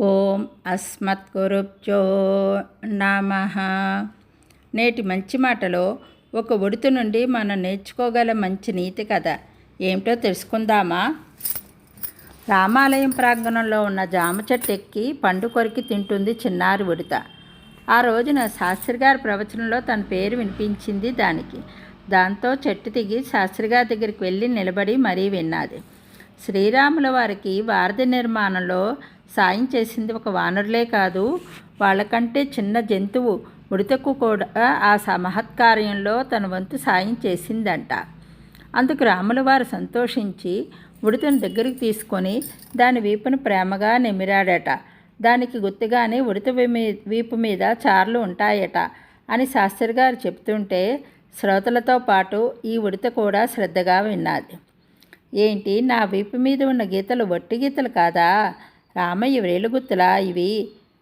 ఓం అస్మద్గురుభ్యో నమః. నేటి మంచి మాటలో ఒక ఉడుతు నుండి మనం నేర్చుకోగల మంచి నీతి కథ ఏమిటో తెలుసుకుందామా? రామాలయం ప్రాంగణంలో ఉన్న జామ చెట్టు ఎక్కి పండు కొరికి తింటుంది చిన్నారి ఉడత. ఆ రోజున శాస్త్రిగారి ప్రవచనంలో తన పేరు వినిపించింది దానికి. దాంతో చెట్టు దిగి శాస్త్రిగారి దగ్గరికి వెళ్ళి నిలబడి మరీ విన్నది. శ్రీరాముల వారికి వారధి నిర్మాణంలో సాయం చేసింది ఒక వానరులే కాదు, వాళ్ళకంటే చిన్న జంతువు ఉడతకు కూడా ఆ మహత్కార్యంలో తన వంతు సాయం చేసిందంట. అందుకు రాముల వారు సంతోషించి ఉడతను దగ్గరికి తీసుకొని దాని వీపును ప్రేమగా నిమిరాడట. దానికి గుర్తుగానే ఉడత వీపు మీద చార్లు ఉంటాయట అని శాస్త్రి గారు చెప్తుంటే శ్రోతలతో పాటు ఈ ఉడత కూడా శ్రద్ధగా విన్నది. ఏంటి, నా వీపు మీద ఉన్న గీతలు వట్టి గీతలు కాదా? రామయ్య వేలుగుత్తులా ఇవి?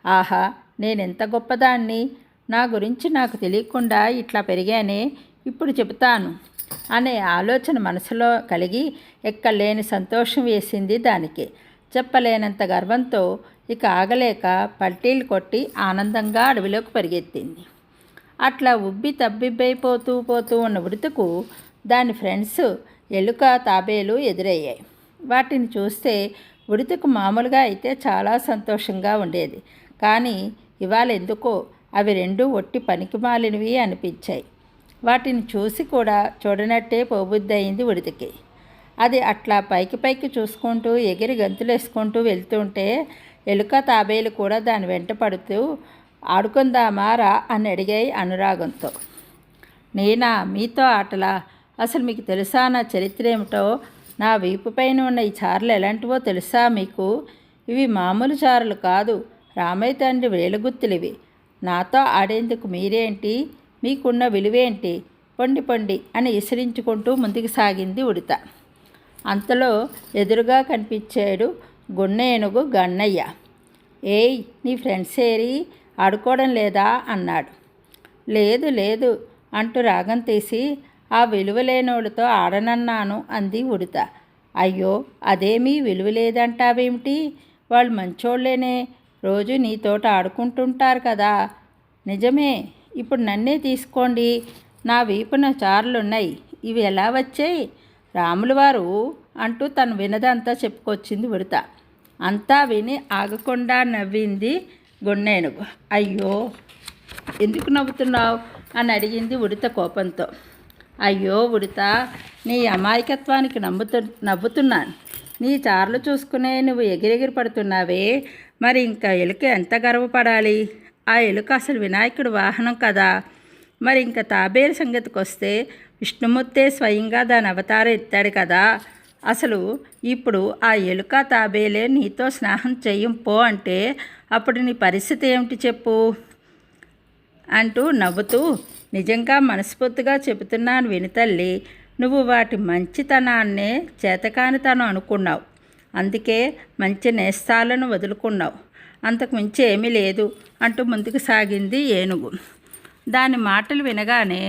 ఆహా, నేనెంత గొప్పదాన్ని! నా గురించి నాకు తెలియకుండా ఇట్లా పెరిగానే, ఇప్పుడు చెబుతాను అనే ఆలోచన మనసులో కలిగి ఎక్కలేని సంతోషం వేసింది దానికి. చెప్పలేనంత గర్వంతో ఇక ఆగలేక పల్టీలు కొట్టి ఆనందంగా అడవిలోకి పరిగెత్తింది. అట్లా ఉబ్బి తబ్బిబ్బైపోతూ ఉన్న ఉడతకు దాని ఫ్రెండ్స్ ఎలుక, తాబేలు ఎదురయ్యాయి. వాటిని చూస్తే ఉడతకు మామూలుగా అయితే చాలా సంతోషంగా ఉండేది. కానీ ఇవాళ ఎందుకో అవి రెండూ ఒట్టి పనికిమాలినవి అనిపించాయి. వాటిని చూసి కూడా చూడనట్టే పోబుద్ధి అయింది ఉడతకి. అది అట్లా పైకి చూసుకుంటూ ఎగిరి గంతులేసుకుంటూ వెళ్తుంటే ఎలుక, తాబేలు కూడా దాని వెంట పడుతూ ఆడుకుందామా రా అని అడిగాయి అనురాగంతో. నేనా మీతో ఆటలా? అసలు మీకు తెలుసా నా చరిత్ర ఏమిటో? నా వీపు పైన ఉన్న ఈ చారులు ఎలాంటివో తెలుసా మీకు? ఇవి మామూలు చారులు కాదు, రామయ్య తండ్రి వేలుగుత్తులివి. నాతో ఆడేందుకు మీరేంటి? మీకున్న విలువేంటి? పొండి అని ఇసిరించుకుంటూ ముందుకు సాగింది ఉడత. అంతలో ఎదురుగా కనిపించాడు గున్న ఏనుగు గన్నయ్య. ఏయ్, నీ ఫ్రెండ్స్ ఏరి ఆడుకోవడం లేదా అన్నాడు. లేదు అంటూ రాగం తీసి ఆ విలువలేనోళ్ళతో ఆడనన్నాను అంది ఉడత. అయ్యో, అదేమీ విలువలేదంటావేమిటి? వాళ్ళు మంచోళ్ళేనే, రోజు నీతోట ఆడుకుంటుంటారు కదా. నిజమే, ఇప్పుడు నన్నే తీసుకోండి, నా వీపున చారులున్నాయి, ఇవి ఎలా వచ్చాయి? రాముల వారు అంటూ తను వినదంతా చెప్పుకొచ్చింది ఉడత. అంతా విని ఆగకుండా నవ్వింది గున్నేనుగు. అయ్యో, ఎందుకు నవ్వుతున్నావు అని అడిగింది ఉడత కోపంతో. అయ్యో ఉడత, నీ అమాయకత్వానికి నవ్వుతున్నాను. నీ చార్లు చూసుకునే నువ్వు ఎగిరెగిరి పడుతున్నావే, మరి ఇంకా ఎలుక ఎంత గర్వపడాలి? ఆ ఎలుక అసలు వినాయకుడు వాహనం కదా. మరి ఇంకా తాబేలు సంగతికి వస్తే విష్ణుమూర్తే స్వయంగా దాని అవతారం ఎత్తాడు కదా. అసలు ఇప్పుడు ఆ ఎలుక, తాబేలే నీతో స్నేహం చెయ్యం అంటే అప్పుడు నీ పరిస్థితి ఏమిటి చెప్పు అంటూ నవ్వుతూ, నిజంగా మనస్ఫూర్తిగా చెబుతున్నాను వినుతల్లి, నువ్వు వాటి మంచితనాన్నే చేతకానితనం అనుకున్నావు. అందుకే మంచి నేస్తాలను వదులుకున్నావు. అంతకు మించి ఏమీ లేదు అంటూ ముందుకు సాగింది ఏనుగు. దాని మాటలు వినగానే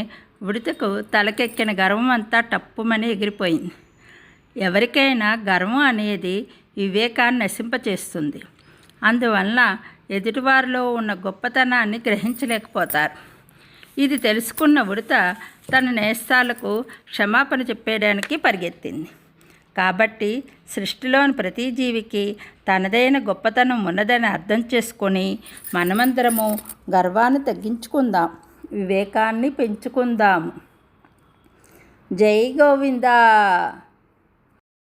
ఉడతకు తలకెక్కిన గర్వం అంతా టప్పుమని ఎగిరిపోయింది. ఎవరికైనా గర్వం అనేది వివేకాన్ని నశింపచేస్తుంది. అందువల్ల ఎదుటివారిలో ఉన్న గొప్పతనాన్ని గ్రహించలేకపోతారు. ఇది తెలుసుకున్న ఉడత తన నేస్తాలకు క్షమాపణ చెప్పేయడానికి పరిగెత్తింది. కాబట్టి సృష్టిలోని ప్రతి జీవికి తనదైన గొప్పతనం ఉన్నదని అర్థం చేసుకొని మనమందరము గర్వాన్ని తగ్గించుకుందాం, వివేకాన్ని పెంచుకుందాము. జై గోవిందా.